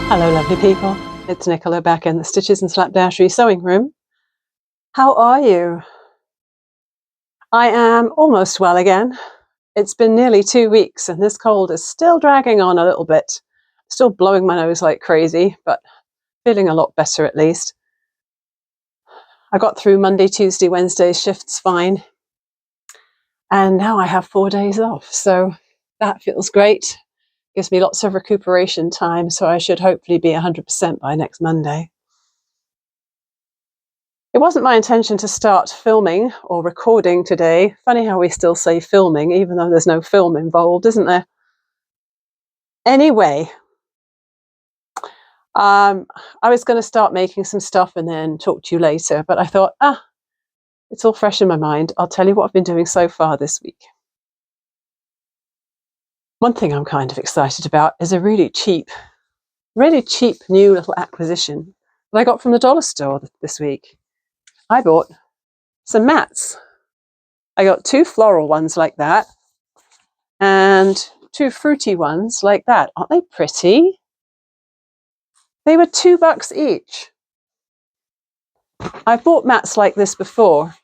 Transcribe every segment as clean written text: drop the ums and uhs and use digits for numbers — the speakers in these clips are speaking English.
Hello lovely people, it's Nicola back in the Stitches and Slapdashery sewing room. How are you? I am almost well again. It's been nearly 2 weeks and this cold is still dragging on a little bit. Still blowing my nose like crazy, but feeling a lot better at least. I got through Monday, Tuesday, Wednesday shifts fine. And now I have 4 days off, so that feels great. Gives me lots of recuperation time, so I should hopefully be 100% by next Monday. It wasn't my intention to start filming or recording today. Funny how we still say filming, even though there's no film involved, isn't there? Anyway, I was going to start making some stuff and then talk to you later, but I thought, it's all fresh in my mind. I'll tell you what I've been doing so far this week. One thing I'm kind of excited about is a really cheap new little acquisition that I got from the dollar store this week. I bought some mats. I got 2 floral ones like that and 2 fruity ones like that. Aren't they pretty? They were $2 each. I've bought mats like this before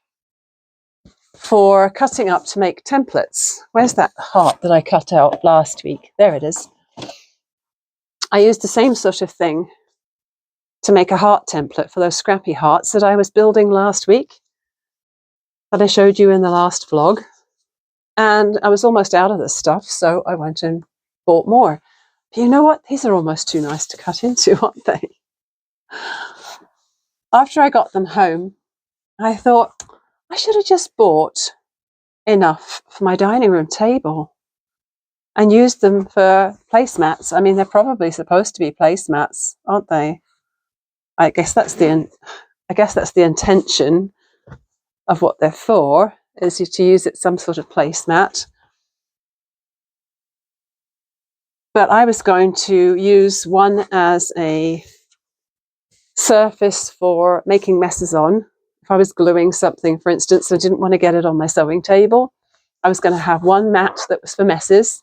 for cutting up to make templates. Where's that heart that I cut out last week? There it is. I used the same sort of thing to make a heart template for those scrappy hearts that I was building last week, that I showed you in the last vlog. And I was almost out of this stuff, so I went and bought more. But you know what? These are almost too nice to cut into, aren't they? After I got them home, I thought I should have just bought enough for my dining room table and used them for placemats. I mean, they're probably supposed to be placemats, aren't they? I guess that's the intention of what they're for, is to use it some sort of placemat. But I was going to use one as a surface for making messes on. If I was gluing something, for instance, I didn't want to get it on my sewing table, I was going to have one mat that was for messes,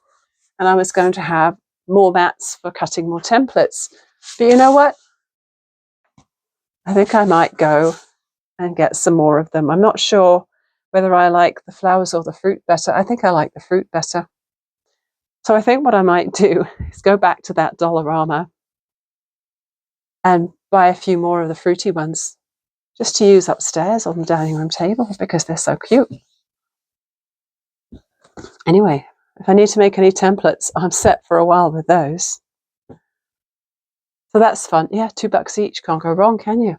and I was going to have more mats for cutting more templates. But you know what? I think I might go and get some more of them. I'm not sure whether I like the flowers or the fruit better. I think I like the fruit better. So I think what I might do is go back to that Dollarama and buy a few more of the fruity ones just to use upstairs on the dining room table because they're so cute. Anyway, if I need to make any templates, I'm set for a while with those. So that's fun. Yeah, $2 each. Can't go wrong, can you?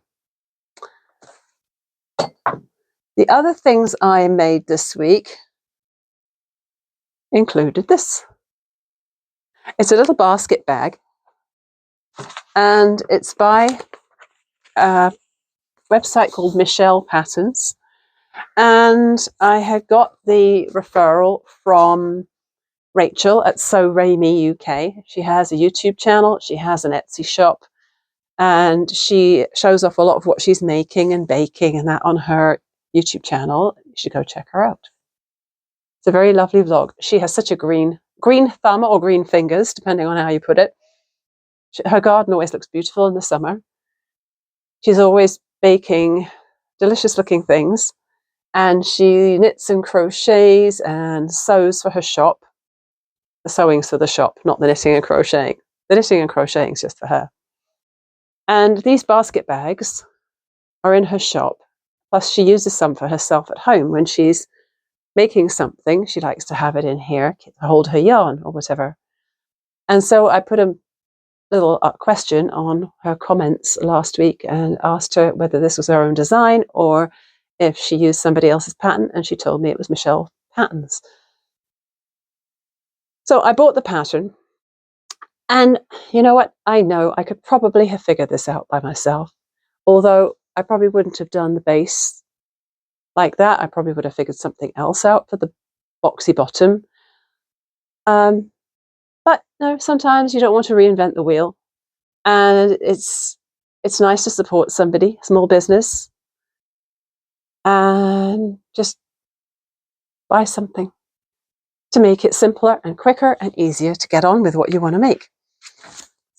The other things I made this week included this. It's a little basket bag, and it's by a website called Michelle Patterns. And I had got the referral from Rachel at Sew Raimi UK. She has a YouTube channel, she has an Etsy shop, and she shows off a lot of what she's making and baking and that on her YouTube channel. You should go check her out. It's a very lovely vlog. She has such a green thumb or green fingers, depending on how you put it. Her garden always looks beautiful in the summer. She's always baking delicious looking things, and she knits and crochets and sews for her shop. The sewing's for the shop, not the knitting and crocheting. The knitting and crocheting is just for her. And these basket bags are in her shop. Plus she uses some for herself at home. When she's making something, she likes to have it in here to hold her yarn or whatever. And so I put a little question on her comments last week and asked her whether this was her own design or if she used somebody else's pattern, and she told me it was Michelle Patterns. So I bought the pattern, and you know what? I know I could probably have figured this out by myself, although I probably wouldn't have done the base like that. I probably would have figured something else out for the boxy bottom. But no, sometimes you don't want to reinvent the wheel, and it's nice to support somebody, small business, and just buy something to make it simpler and quicker and easier to get on with what you want to make.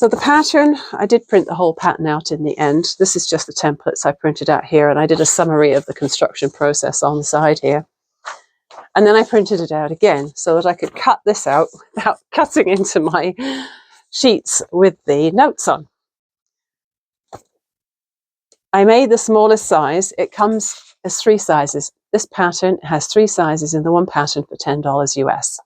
So the pattern, I did print the whole pattern out in the end. This is just the templates I printed out here, and I did a summary of the construction process on the side here. And then I printed it out again so that I could cut this out without cutting into my sheets with the notes on. I made the smallest size. It comes as 3 sizes. This pattern has 3 sizes in the one pattern for $10 US.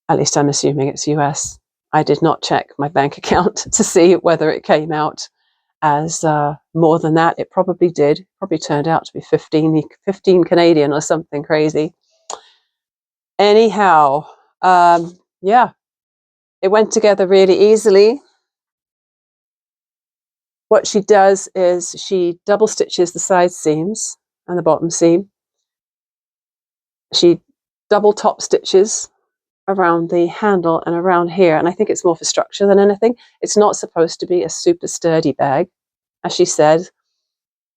At least I'm assuming it's US. I did not check my bank account to see whether it came out as more than that. It probably did. Probably turned out to be 15 Canadian or something crazy. Anyhow, yeah, it went together really easily. What she does is she double stitches the side seams and the bottom seam. She double top stitches around the handle and around here, and I think it's more for structure than anything. It's not supposed to be a super sturdy bag. As she said,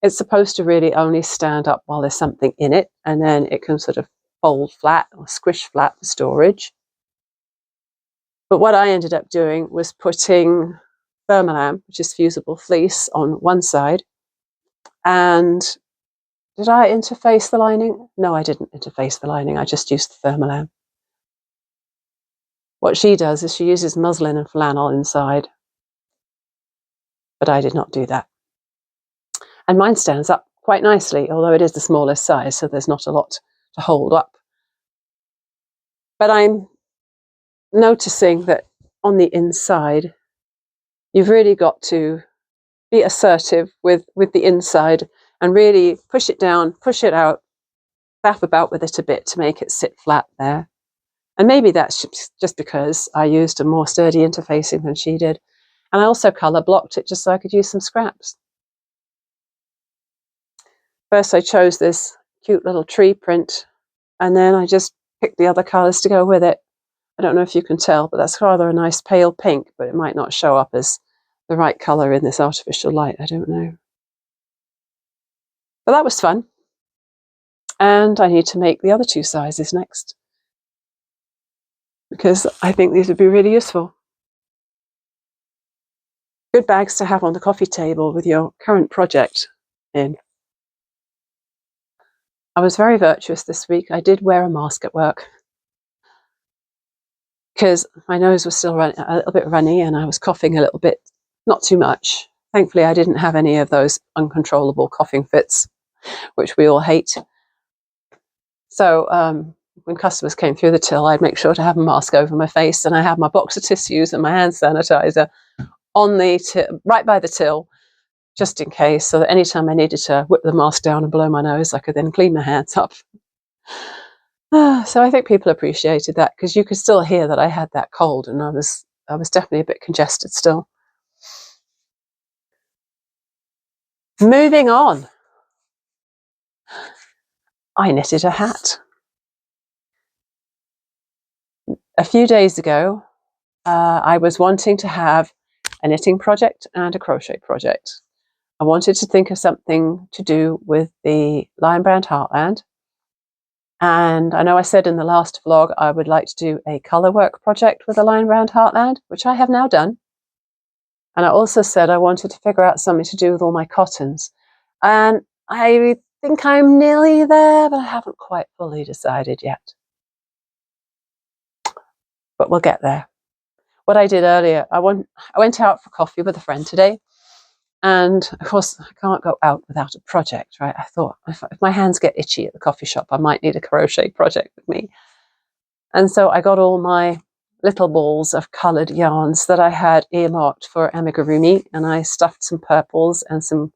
it's supposed to really only stand up while there's something in it, and then it can sort of fold flat or squish flat for storage. But what I ended up doing was putting Thermolam, which is fusible fleece, on one side. And did I interface the lining? No, I didn't interface the lining. I just used the Thermolam. What she does is she uses muslin and flannel inside. But I did not do that. And mine stands up quite nicely, although it is the smallest size, so there's not a lot to hold up. But I'm noticing that on the inside, you've really got to be assertive with the inside and really push it down, push it out, faff about with it a bit to make it sit flat there. And maybe that's just because I used a more sturdy interfacing than she did. And I also colour blocked it just so I could use some scraps. First I chose this cute little tree print, and then I just picked the other colours to go with it. I don't know if you can tell, but that's rather a nice pale pink, but it might not show up as the right colour in this artificial light, I don't know. But that was fun. And I need to make the other 2 sizes next, because I think these would be really useful. Good bags to have on the coffee table with your current project in. I was very virtuous this week. I did wear a mask at work because my nose was still a little bit runny and I was coughing a little bit, not too much. Thankfully, I didn't have any of those uncontrollable coughing fits, which we all hate. So when customers came through the till, I'd make sure to have a mask over my face, and I had my box of tissues and my hand sanitizer on the right by the till, just in case, so that anytime I needed to whip the mask down and blow my nose, I could then clean my hands up. So I think people appreciated that, because you could still hear that I had that cold, and I was definitely a bit congested still. Moving on. I knitted a hat. A few days ago, I was wanting to have a knitting project and a crochet project. I wanted to think of something to do with the Lion Brand Heartland. And I know I said in the last vlog I would like to do a colourwork project with the Lion Brand Heartland, which I have now done. And I also said I wanted to figure out something to do with all my cottons. And I think I'm nearly there, but I haven't quite fully decided yet. But we'll get there. What I did earlier, I went out for coffee with a friend today. And of course, I can't go out without a project, right? I thought if my hands get itchy at the coffee shop, I might need a crochet project with me. And so I got all my little balls of coloured yarns that I had earmarked for amigurumi, and I stuffed some purples and some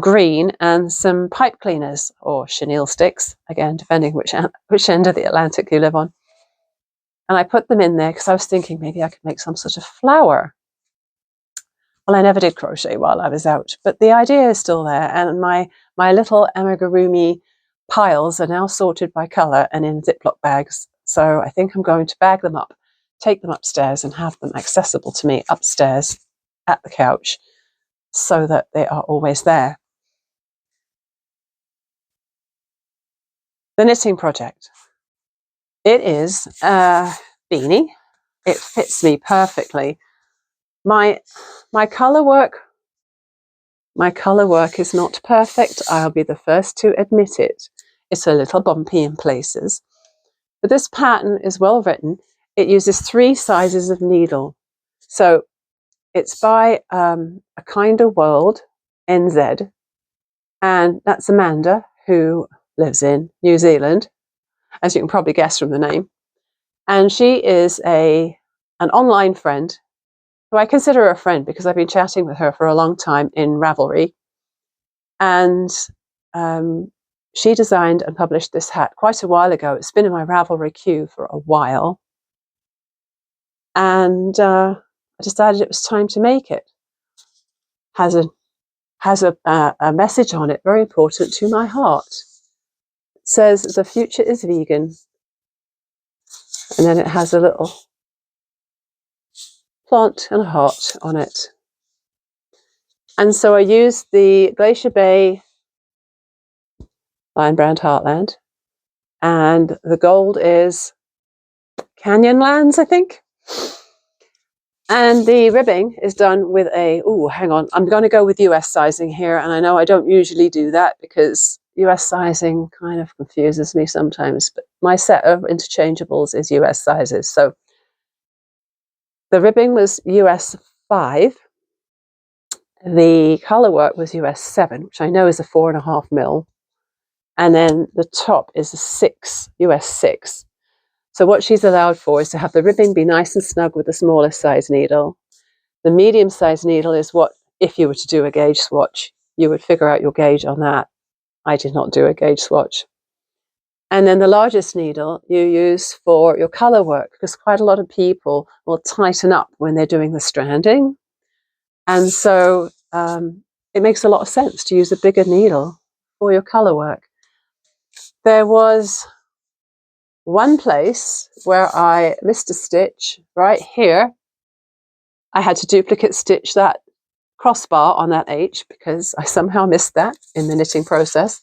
green and some pipe cleaners or chenille sticks, again, depending which end of the Atlantic you live on. And I put them in there because I was thinking maybe I could make some sort of flower. Well, I never did crochet while I was out, but the idea is still there, and my little amigurumi piles are now sorted by colour and in Ziploc bags. So I think I'm going to bag them up, take them upstairs, and have them accessible to me upstairs at the couch so that they are always there. The knitting project. It is a beanie. it fits me perfectly. My colour work is not perfect. I'll be the first to admit it. It's a little bumpy in places. But this pattern is well written. It uses 3 sizes of needle. So it's by A Kinder World, NZ. And that's Amanda, who lives in New Zealand, as you can probably guess from the name. And she is an online friend who I consider a friend because I've been chatting with her for a long time in Ravelry. And she designed and published this hat quite a while ago. It's been in my Ravelry queue for a while. And I decided it was time to make it. Has a message on it, very important to my heart. It says, "The future is vegan." And then it has a little plant and a heart on it. And so I used the Glacier Bay Lion Brand Heartland, and the gold is Canyonlands, I think. And the ribbing is done with hang on, I'm going to go with US sizing here, and I know I don't usually do that because US sizing kind of confuses me sometimes, but my set of interchangeables is US sizes. So the ribbing was US 5. The colour work was US 7, which I know is a 4.5 mil. And then the top is a 6, US 6. So what she's allowed for is to have the ribbing be nice and snug with the smallest size needle. The medium size needle is what, if you were to do a gauge swatch, you would figure out your gauge on that. I did not do a gauge swatch. And then the largest needle you use for your colour work, because quite a lot of people will tighten up when they're doing the stranding. And so it makes a lot of sense to use a bigger needle for your colour work. There was one place where I missed a stitch right here. I had to duplicate stitch that crossbar on that H because I somehow missed that in the knitting process.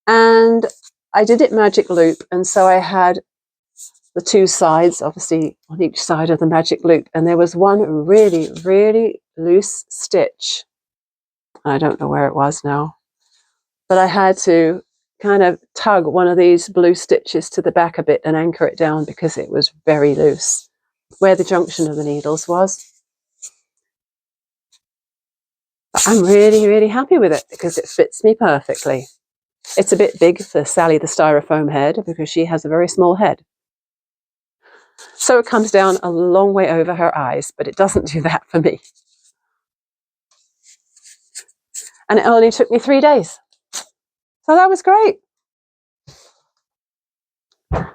And I did it magic loop, and so I had the 2 sides, obviously, on each side of the magic loop, and there was one really, really loose stitch. I don't know where it was now, but I had to kind of tug one of these blue stitches to the back a bit and anchor it down because it was very loose where the junction of the needles was. But I'm really, really happy with it because it fits me perfectly. It's a bit big for Sally the styrofoam head because she has a very small head. So it comes down a long way over her eyes, but it doesn't do that for me. And it only took me 3 days. So that was great. I'm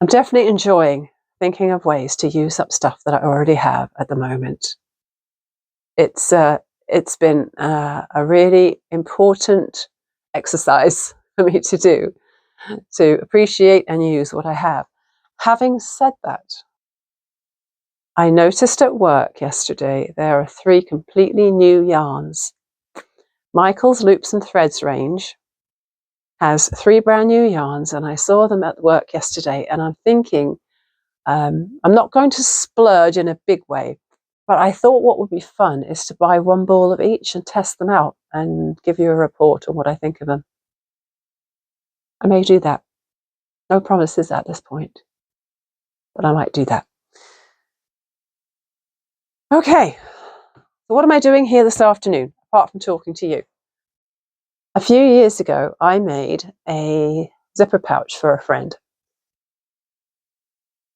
definitely enjoying thinking of ways to use up stuff that I already have at the moment. It's been a really important exercise for me to do, to appreciate and use what I have. Having said that, I noticed at work yesterday there are 3 completely new yarns. Michael's Loops and Threads range has 3 brand new yarns, and I saw them at work yesterday, and I'm thinking, I'm not going to splurge in a big way, but I thought what would be fun is to buy 1 ball of each and test them out and give you a report on what I think of them. I may do that. No promises at this point, but I might do that. Okay, so what am I doing here this afternoon, apart from talking to you? A few years ago, I made a zipper pouch for a friend.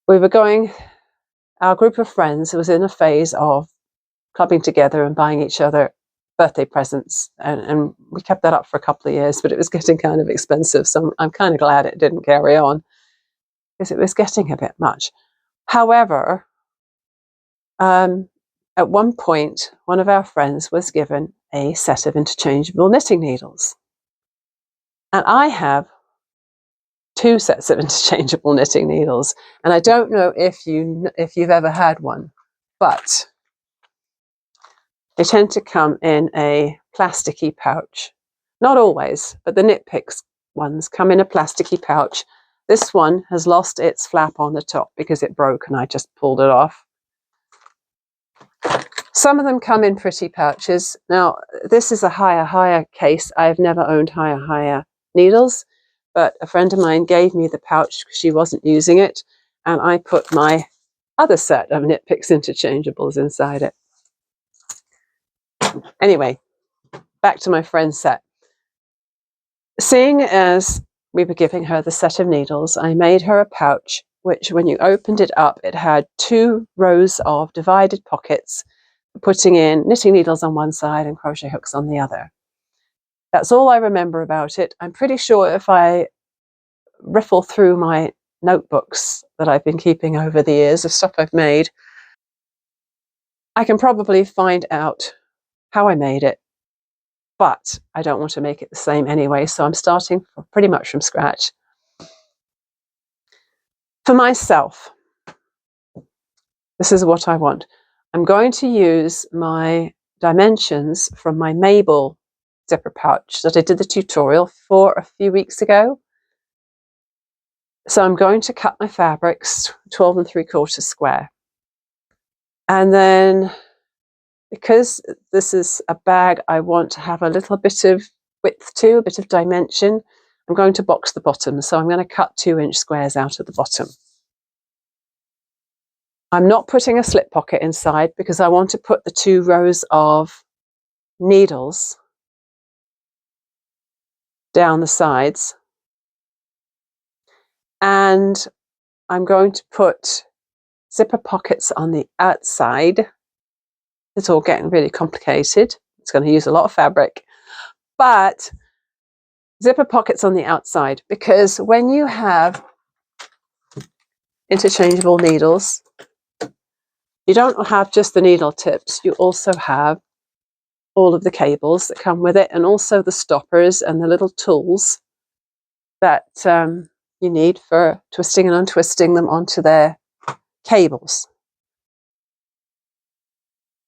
Our group of friends was in a phase of clubbing together and buying each other birthday presents, and we kept that up for a couple of years, but it was getting kind of expensive, so I'm kind of glad it didn't carry on because it was getting a bit much. However, at one point, one of our friends was given a set of interchangeable knitting needles, and I have 2 sets of interchangeable knitting needles, and I don't know if you've ever had one, but they tend to come in a plasticky pouch. Not always, but the Knit Picks ones come in a plasticky pouch, This one has lost its flap on the top because it broke and I just pulled it off. Some of them come in pretty pouches. Now, this is a higher case. I've never owned higher needles, but a friend of mine gave me the pouch because she wasn't using it, and I put my other set of Knit Picks interchangeables inside it. Anyway, back to my friend's set. Seeing as we were giving her the set of needles, I made her a pouch, which when you opened it up, it had 2 rows of divided pockets, putting in knitting needles on one side and crochet hooks on the other. That's all I remember about it. I'm pretty sure if I riffle through my notebooks that I've been keeping over the years of stuff I've made, I can probably find out how I made it, but I don't want to make it the same anyway, so I'm starting pretty much from scratch. For myself, this is what I want. I'm going to use my dimensions from my Mabel zipper pouch that I did the tutorial for a few weeks ago. So I'm going to cut my fabrics 12 3/4 square. And then, because this is a bag I want to have a little bit of width to, a bit of dimension, I'm going to box the bottom. So I'm going to cut 2-inch squares out at the bottom. I'm not putting a slip pocket inside because I want to put the 2 rows of needles down the sides. And I'm going to put zipper pockets on the outside. It's all getting really complicated. It's going to use a lot of fabric, but zipper pockets on the outside, because when you have interchangeable needles, you don't have just the needle tips, you also have all of the cables that come with it, and also the stoppers and the little tools that you need for twisting and untwisting them onto their cables.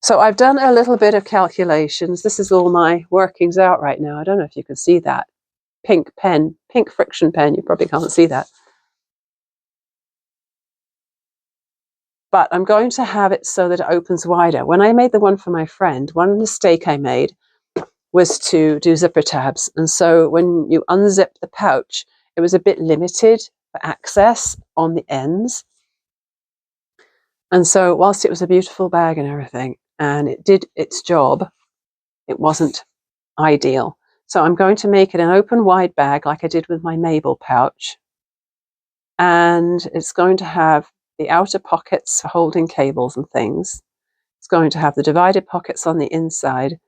So I've done a little bit of calculations. This is all my workings out right now. I don't know if you can see that. Pink pen, pink friction pen, you probably can't see that. But I'm going to have it so that it opens wider. When I made the one for my friend, one mistake I made was to do zipper tabs. And so when you unzip the pouch, it was a bit limited for access on the ends. And so whilst it was a beautiful bag and everything, and it did its job, it wasn't ideal. So I'm going to make it an open wide bag like I did with my Mabel pouch. And it's going to have the outer pockets for holding cables and things. It's going to have the divided pockets on the inside.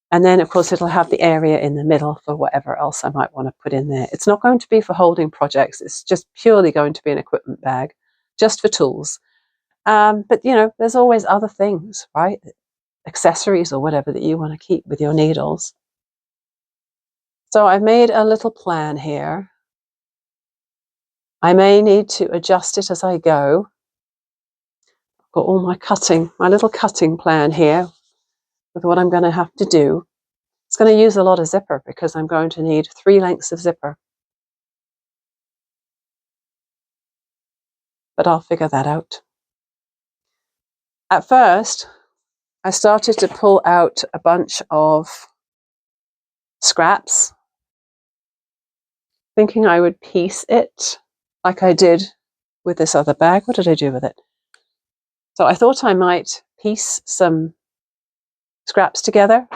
And then, of course, it'll have the area in the middle for whatever else I might want to put in there. It's not going to be for holding projects. It's just purely going to be an equipment bag, just for tools. But, you know, there's always other things, right? Accessories or whatever that you want to keep with your needles. So I've made a little plan here. I may need to adjust it as I go. I've got all my little cutting plan here with what I'm going to have to do. It's going to use a lot of zipper because I'm going to need 3 lengths of zipper. But I'll figure that out. At first, I started to pull out a bunch of scraps, thinking I would piece it like I did with this other bag. What did I do with it? So I thought I might piece some scraps together.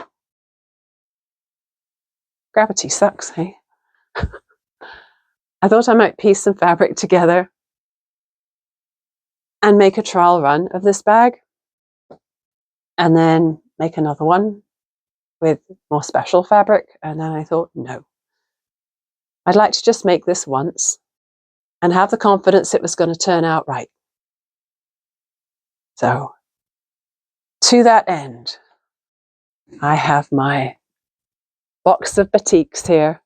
Gravity sucks, hey? I thought I might piece some fabric together and make a trial run of this bag, and then make another one with more special fabric. And then I thought, no, I'd like to just make this once and have the confidence it was going to turn out right. So to that end, I have my box of batiks here.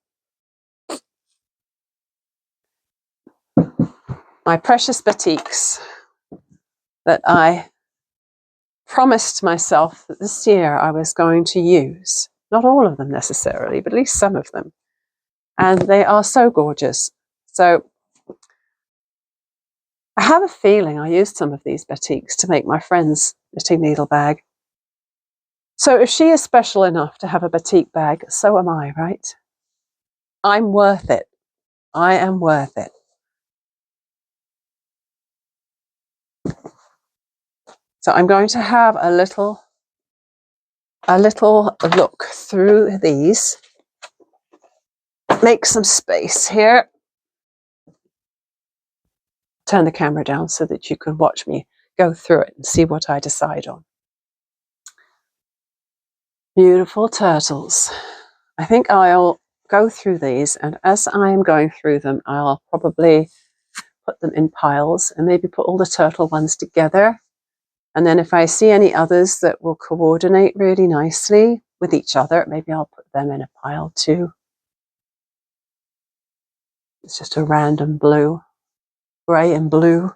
My precious batiks that I promised myself that this year I was going to use. Not all of them necessarily, but at least some of them. And they are so gorgeous. So I have a feeling I used some of these batiks to make my friend's knitting needle bag. So if she is special enough to have a batik bag, so am I, right? I'm worth it. I am worth it. So I'm going to have a little look through these. Make some space here. Turn the camera down so that you can watch me go through it and see what I decide on. Beautiful turtles. I think I'll go through these, and as I'm going through them, I'll probably put them in piles and maybe put all the turtle ones together. And then if I see any others that will coordinate really nicely with each other, maybe I'll put them in a pile too. It's just a random blue, grey and blue.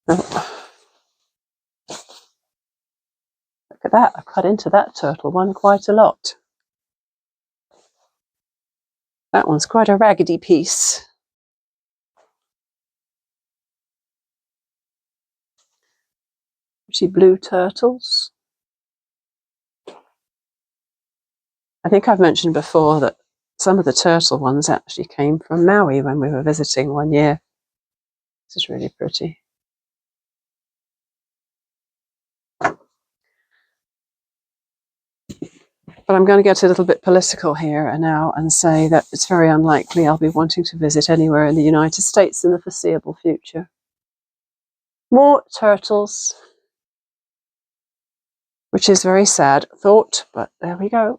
Oh. Look at that, I cut into that turtle one quite a lot. That one's quite a raggedy piece. Pretty blue turtles. I think I've mentioned before that some of the turtle ones actually came from Maui when we were visiting one year. This is really pretty. But I'm going to get a little bit political here and now and say that it's very unlikely I'll be wanting to visit anywhere in the United States in the foreseeable future. More turtles, which is very sad thought, but there we go.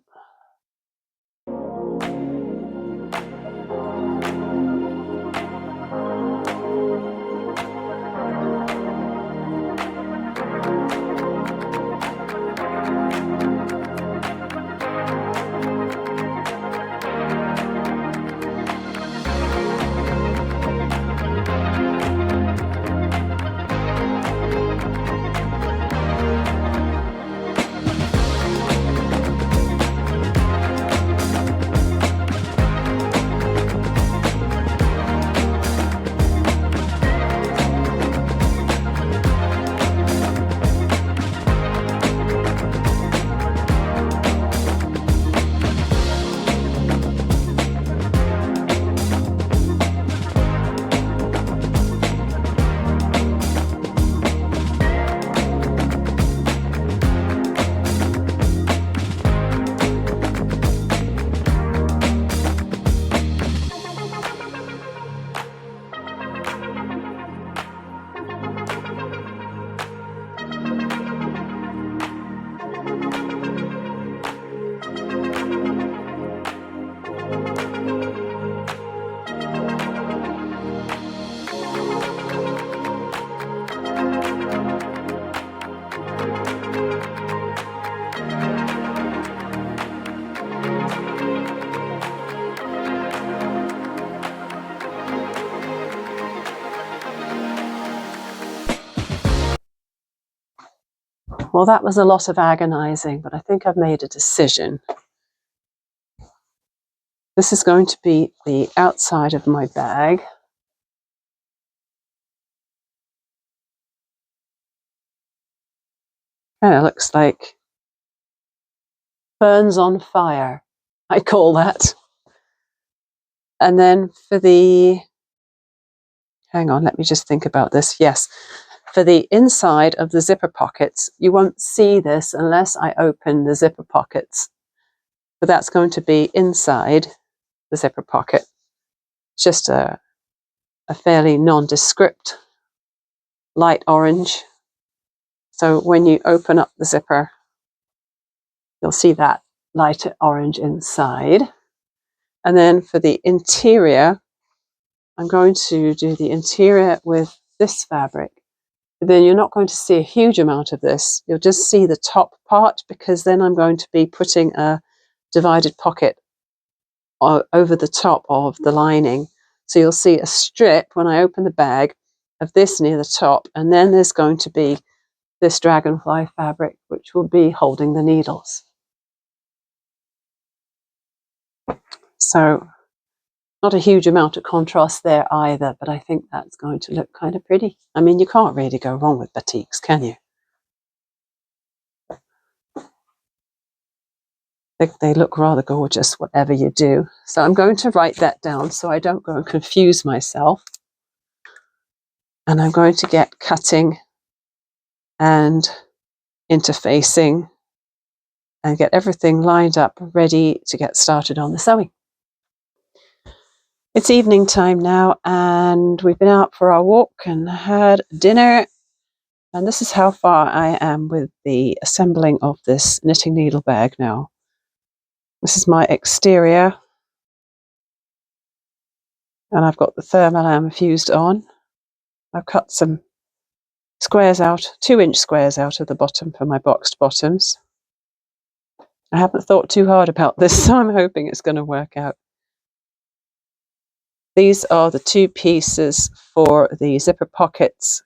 Well, that was a lot of agonizing, but I think I've made a decision. This is going to be the outside of my bag. Kind of looks like ferns on fire, I call that. And then for the, hang on, let me just think about this. Yes, for the inside of the zipper pockets, you won't see this unless I open the zipper pockets. But that's going to be inside the zipper pocket. Just a fairly nondescript light orange. So when you open up the zipper, you'll see that lighter orange inside. And then for the interior, I'm going to do the interior with this fabric. But then you're not going to see a huge amount of this. You'll just see the top part, because then I'm going to be putting a divided pocket over the top of the lining. So you'll see a strip when I open the bag of this near the top, and then there's going to be this dragonfly fabric, which will be holding the needles. So Not a huge amount of contrast there either, but I think that's going to look kind of pretty. I mean, you can't really go wrong with batiks, can you? They look rather gorgeous, whatever you do. So I'm going to write that down so I don't go and confuse myself. And I'm going to get cutting and interfacing and get everything lined up, ready to get started on the sewing. It's evening time now, and we've been out for our walk and had dinner. And this is how far I am with the assembling of this knitting needle bag now. This is my exterior, and I've got the thermolam fused on. I've cut some squares out, 2-inch squares out of the bottom for my boxed bottoms. I haven't thought too hard about this, so I'm hoping it's going to work out. These are the 2 pieces for the zipper pockets.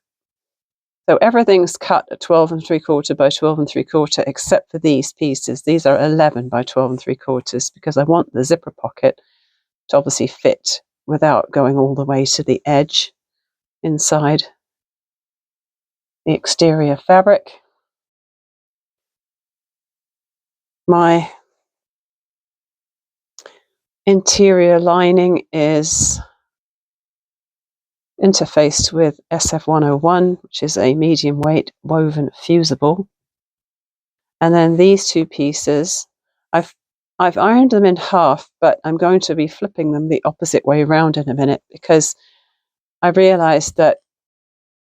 So everything's cut at 12 3/4 by 12 3/4 except for these pieces. These are 11 by 12 3/4 because I want the zipper pocket to obviously fit without going all the way to the edge inside the exterior fabric. My interior lining is interfaced with SF101, which is a medium weight woven fusible. And then these 2 pieces, I've ironed them in half, but I'm going to be flipping them the opposite way around in a minute because I realized that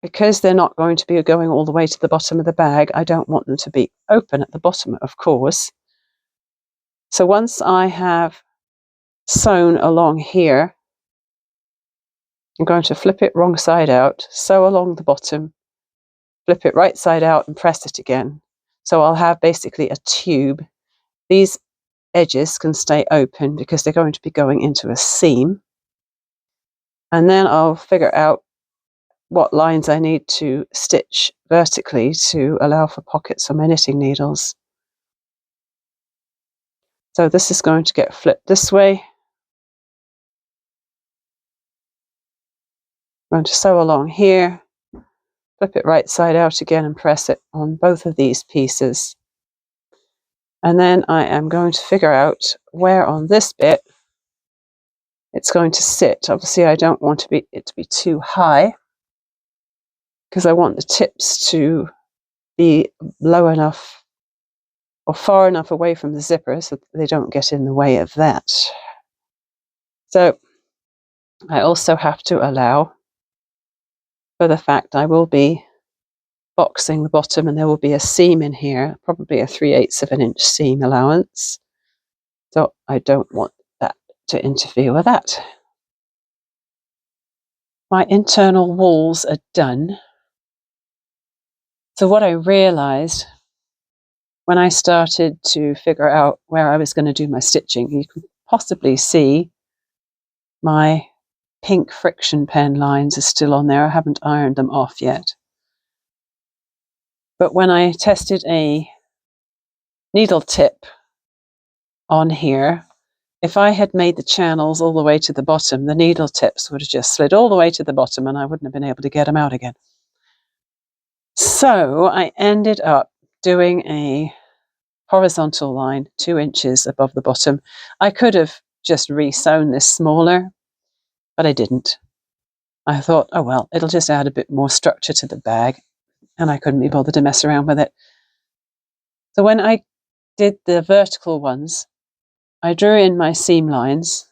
because they're not going to be going all the way to the bottom of the bag, I don't want them to be open at the bottom, of course. So once I have sewn along here, I'm going to flip it wrong side out, sew along the bottom, flip it right side out and press it again. So I'll have basically a tube. These edges can stay open because they're going to be going into a seam. And then I'll figure out what lines I need to stitch vertically to allow for pockets for my knitting needles. So this is going to get flipped this way. I'm going to sew along here, flip it right side out again and press it on both of these pieces. And then I am going to figure out where on this bit it's going to sit. Obviously I don't want it to be too high because I want the tips to be low enough or far enough away from the zipper so that they don't get in the way of that. So I also have to allow for the fact I will be boxing the bottom and there will be a seam in here, probably a 3/8 of an inch seam allowance. So I don't want that to interfere with that. My internal walls are done. So what I realized when I started to figure out where I was going to do my stitching, you can possibly see my pink friction pen lines are still on there. I haven't ironed them off yet. But when I tested a needle tip on here, if I had made the channels all the way to the bottom, the needle tips would have just slid all the way to the bottom and I wouldn't have been able to get them out again. So I ended up doing a horizontal line 2 inches above the bottom. I could have just re-sewn this smaller, but I didn't. I thought, oh well, it'll just add a bit more structure to the bag, and I couldn't be bothered to mess around with it. So when I did the vertical ones, I drew in my seam lines,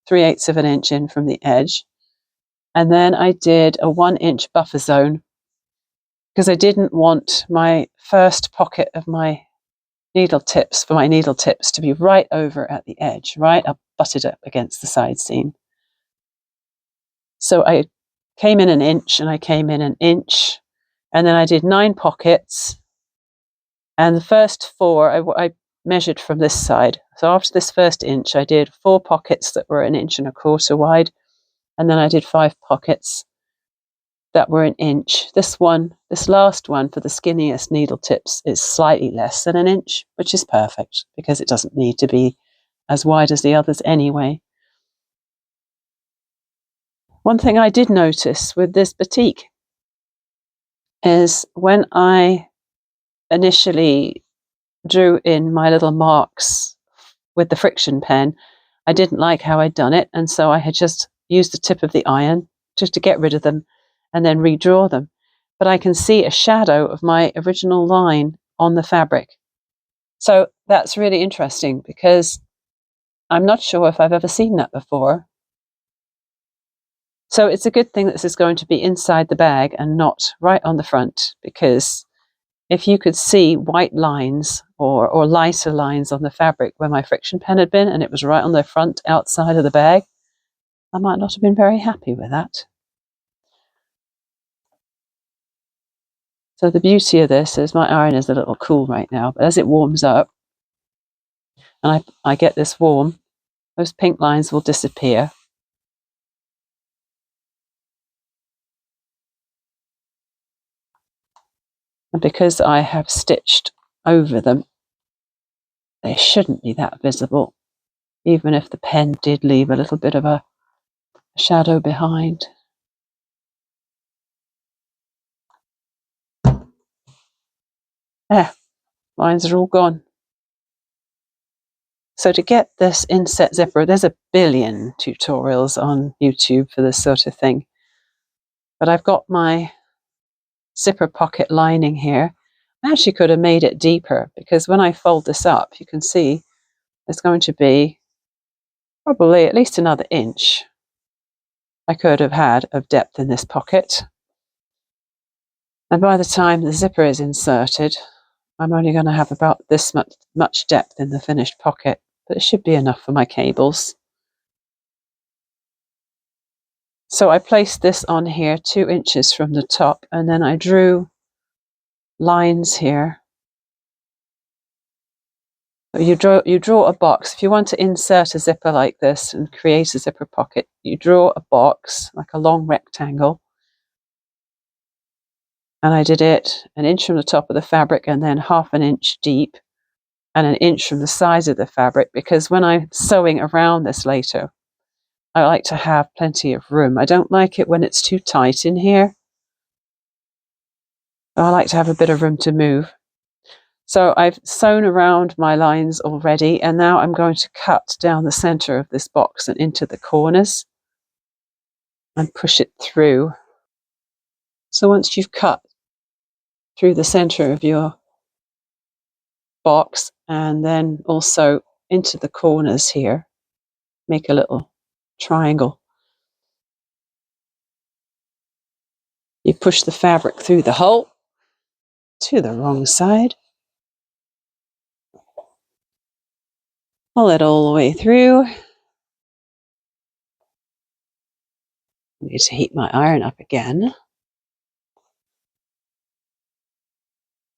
3/8 of an inch in from the edge, and then I did a 1 inch buffer zone because I didn't want my first pocket of my needle tips to be right over at the edge, right up, butted up against the side seam. So I came in an inch and I came in an inch, and then I did 9 pockets, and the first 4 I measured from this side. So after this first inch I did 4 pockets that were 1.25 inches wide, and then I did 5 pockets that were 1 inch. This last one for the skinniest needle tips is slightly less than 1 inch, which is perfect because it doesn't need to be as wide as the others anyway. One thing I did notice with this batik is when I initially drew in my little marks with the friction pen, I didn't like how I'd done it, and so I had just used the tip of the iron just to get rid of them and then redraw them. But I can see a shadow of my original line on the fabric. So that's really interesting because I'm not sure if I've ever seen that before. So it's a good thing that this is going to be inside the bag and not right on the front, because if you could see white lines or lighter lines on the fabric where my friction pen had been and it was right on the front outside of the bag, I might not have been very happy with that. So the beauty of this is my iron is a little cool right now, but as it warms up and I get this warm, those pink lines will disappear. And because I have stitched over them, they shouldn't be that visible, even if the pen did leave a little bit of a shadow behind. Lines are all gone. So to get this inset zipper, there's a billion tutorials on YouTube for this sort of thing. But I've got my zipper pocket lining here. I actually could have made it deeper, because when I fold this up, you can see there's going to be probably at least another inch I could have had of depth in this pocket. And by the time the zipper is inserted, I'm only going to have about this much depth in the finished pocket, but it should be enough for my cables. So I placed this on here 2 inches from the top, and then I drew lines here. You draw a box. If you want to insert a zipper like this and create a zipper pocket, you draw a box, like a long rectangle. And I did it 1 inch from the top of the fabric and then 1/2 inch deep and 1 inch from the sides of the fabric, because when I'm sewing around this later, I like to have plenty of room. I don't like it when it's too tight in here. I like to have a bit of room to move. So I've sewn around my lines already, and now I'm going to cut down the center of this box and into the corners and push it through. So once you've cut through the center of your box and then also into the corners here, make a little triangle. You push the fabric through the hole to the wrong side. Pull it all the way through. I need to heat my iron up again.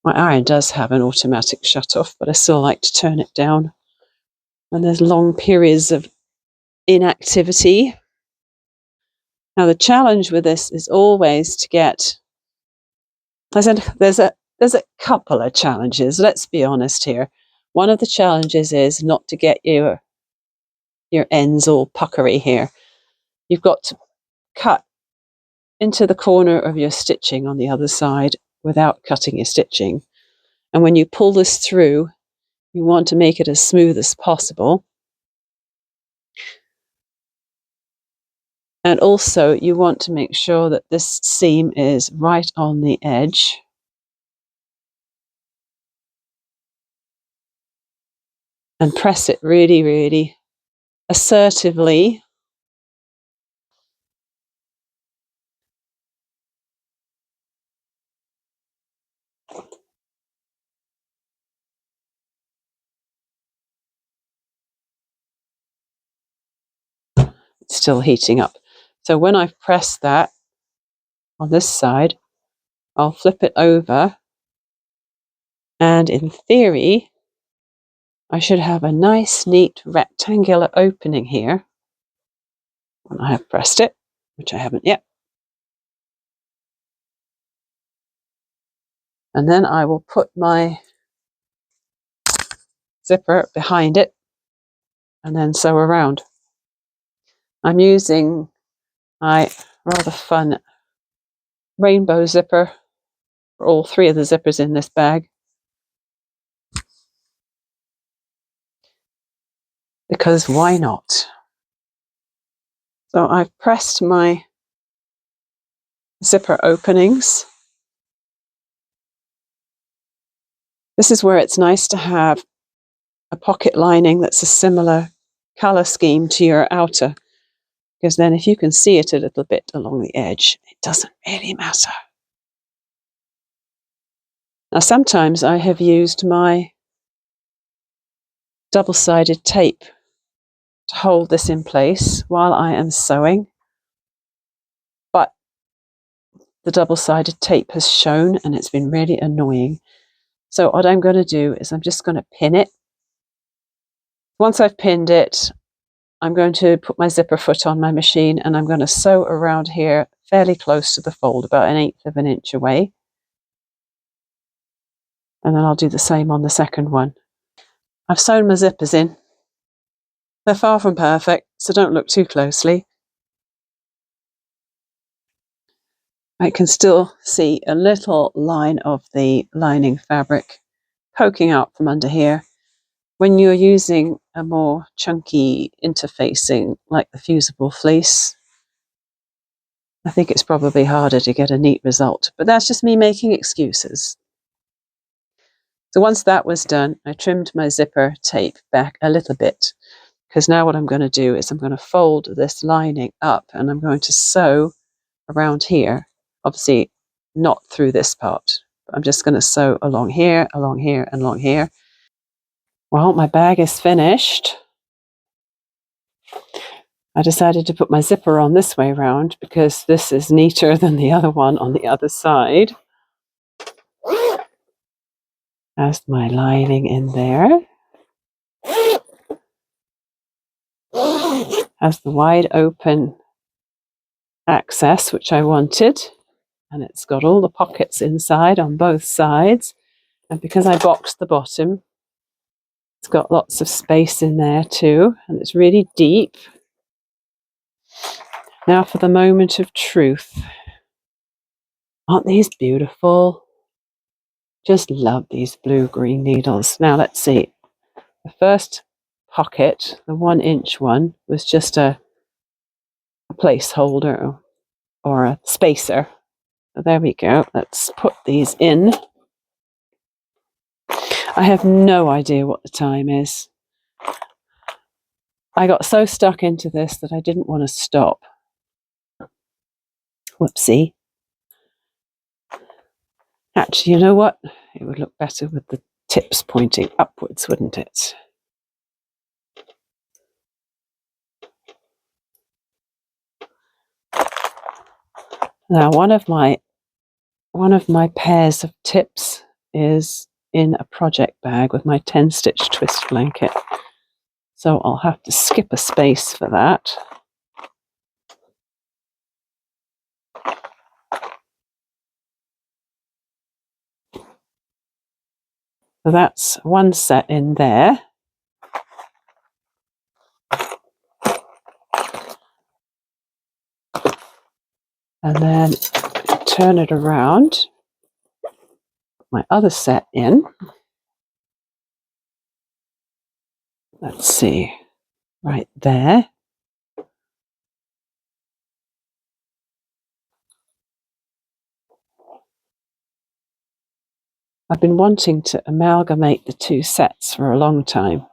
My iron does have an automatic shut-off, but I still like to turn it down when there's long periods of inactivity. Now the challenge with this is always to get, there's a couple of challenges, let's be honest here. One of the challenges is not to get your ends all puckery here. You've got to cut into the corner of your stitching on the other side without cutting your stitching. And when you pull this through, you want to make it as smooth as possible. And also you want to make sure that this seam is right on the edge. And press it really, really assertively. It's still heating up. So when I've pressed that on this side, I'll flip it over, and in theory, I should have a nice, neat rectangular opening here when I have pressed it, which I haven't yet. And then I will put my zipper behind it and then sew around. I'm using my rather fun rainbow zipper for all three of the zippers in this bag, because why not? So I've pressed my zipper openings. This is where it's nice to have a pocket lining that's a similar colour scheme to your outer, because then if you can see it a little bit along the edge, it doesn't really matter. Now sometimes I have used my double-sided tape to hold this in place while I am sewing, but the double-sided tape has shown and it's been really annoying. So what I'm going to do is I'm just going to pin it. Once I've pinned it, I'm going to put my zipper foot on my machine and I'm going to sew around here fairly close to the fold, about 1/8 of an inch away. And then I'll do the same on the second one. I've sewn my zippers in. They're far from perfect, so don't look too closely. I can still see a little line of the lining fabric poking out from under here. When you're using a more chunky interfacing like the fusible fleece, I think it's probably harder to get a neat result, but that's just me making excuses. So once that was done, I trimmed my zipper tape back a little bit, because now what I'm going to do is I'm going to fold this lining up and I'm going to sew around here. Obviously not through this part, but I'm just going to sew along here, along here, and along here. Well, my bag is finished. I decided to put my zipper on this way round because this is neater than the other one on the other side. There's my lining in there. Has the wide open access, which I wanted. And it's got all the pockets inside on both sides. And because I boxed the bottom, it's got lots of space in there too. And it's really deep. Now for the moment of truth. Aren't these beautiful? Just love these blue-green needles. Now let's see. The first pocket, the 1-inch one, was just a placeholder or a spacer. So there we go. Let's put these in. I have no idea what the time is. I got so stuck into this that I didn't want to stop. Whoopsie. Actually, you know what? It would look better with the tips pointing upwards, wouldn't it? Now, one of my pairs of tips is in a project bag with my 10-stitch twist blanket. So I'll have to skip a space for that. So that's one set in there. And then turn it around, put my other set in. Let's see, right there. I've been wanting to amalgamate the two sets for a long time.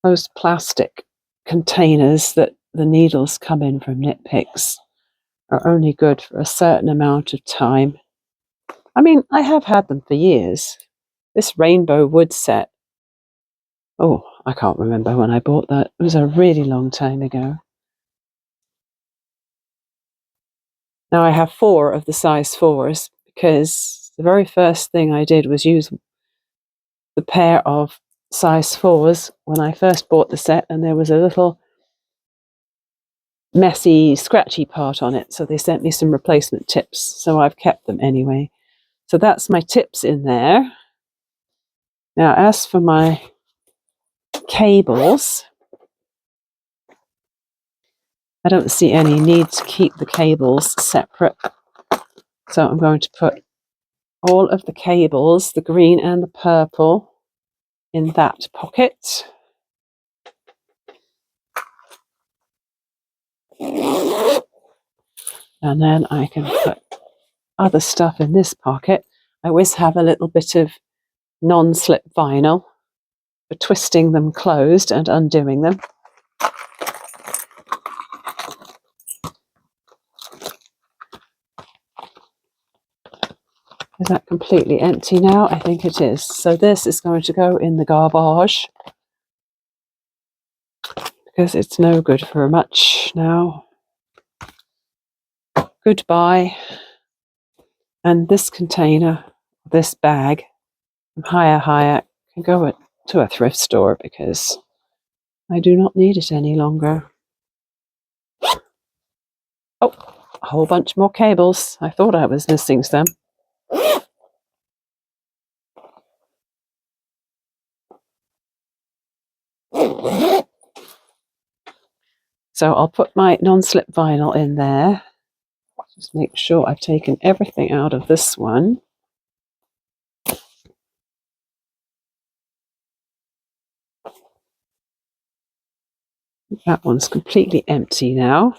Those plastic containers that the needles come in from Knit Picks are only good for a certain amount of time. I mean, I have had them for years. This rainbow wood set, oh, I can't remember when I bought that. It was a really long time ago. Now I have 4 of the size 4s because the very first thing I did was use the pair of size 4s when I first bought the set, and there was a little messy, scratchy part on it, so they sent me some replacement tips, so I've kept them anyway. So that's my tips in there. Now, as for my cables, I don't see any need to keep the cables separate. So I'm going to put all of the cables, the green and the purple, in that pocket. And then I can put other stuff in this pocket. I always have a little bit of non-slip vinyl for twisting them closed and undoing them. Is that completely empty now? I think it is. So this is going to go in the garbage because it's no good for much now. Goodbye. And this container, this bag, from Higher can go to a thrift store because I do not need it any longer. Oh, a whole bunch more cables. I thought I was missing some. So I'll put my non-slip vinyl in there. Just make sure I've taken everything out of this one. That one's completely empty now.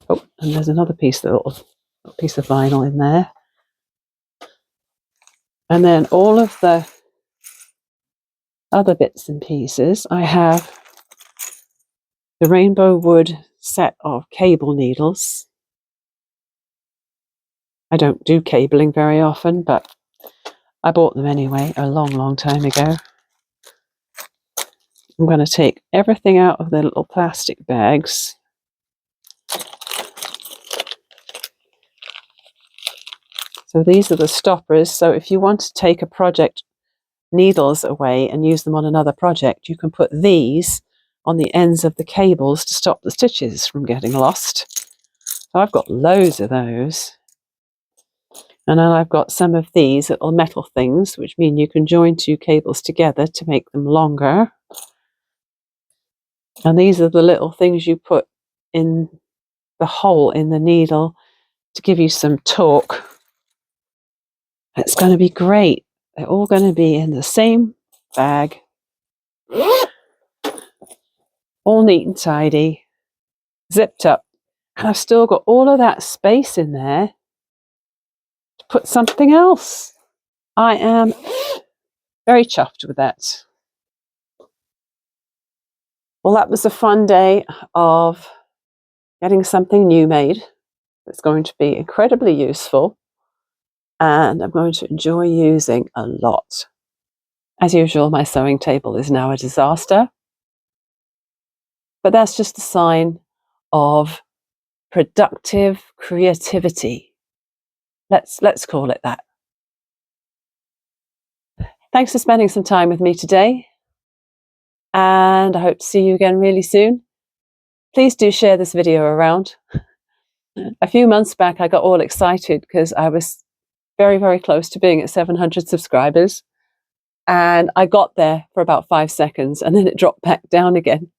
Oh, and there's another piece, little piece of vinyl in there. And then all of the other bits and pieces, I have the rainbow wood set of cable needles. I don't do cabling very often, but I bought them anyway a long time ago. I'm going to take everything out of the little plastic bags. So these are the stoppers. So if you want to take a project needles away and use them on another project, you can put these on the ends of the cables to stop the stitches from getting lost. So I've got loads of those. And then I've got some of these little metal things, which mean you can join two cables together to make them longer. And these are the little things you put in the hole in the needle to give you some torque. It's going to be great. They're all going to be in the same bag. All neat and tidy. Zipped up. And I've still got all of that space in there to put something else. I am very chuffed with that. Well, that was a fun day of getting something new made. It's going to be incredibly useful and I'm going to enjoy using a lot. As usual, my sewing table is now a disaster, but that's just a sign of productive creativity. Let's call it that. Thanks for spending some time with me today, and I hope to see you again really soon. Please do share this video around. A few months back, I got all excited because I was very close to being at 700 subscribers, and I got there for about 5 seconds and then it dropped back down again.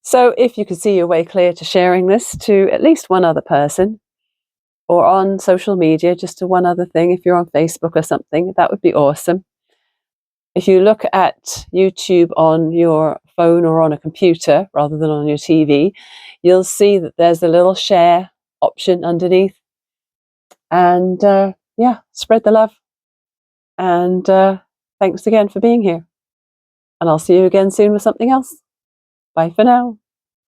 So if you could see your way clear to sharing this to at least one other person, or on social media, just to one other thing, if you're on Facebook or something, that would be awesome. If you look at YouTube on your phone or on a computer rather than on your TV, you'll see that there's a little share option underneath. And yeah, spread the love. And thanks again for being here. And I'll see you again soon with something else. Bye for now.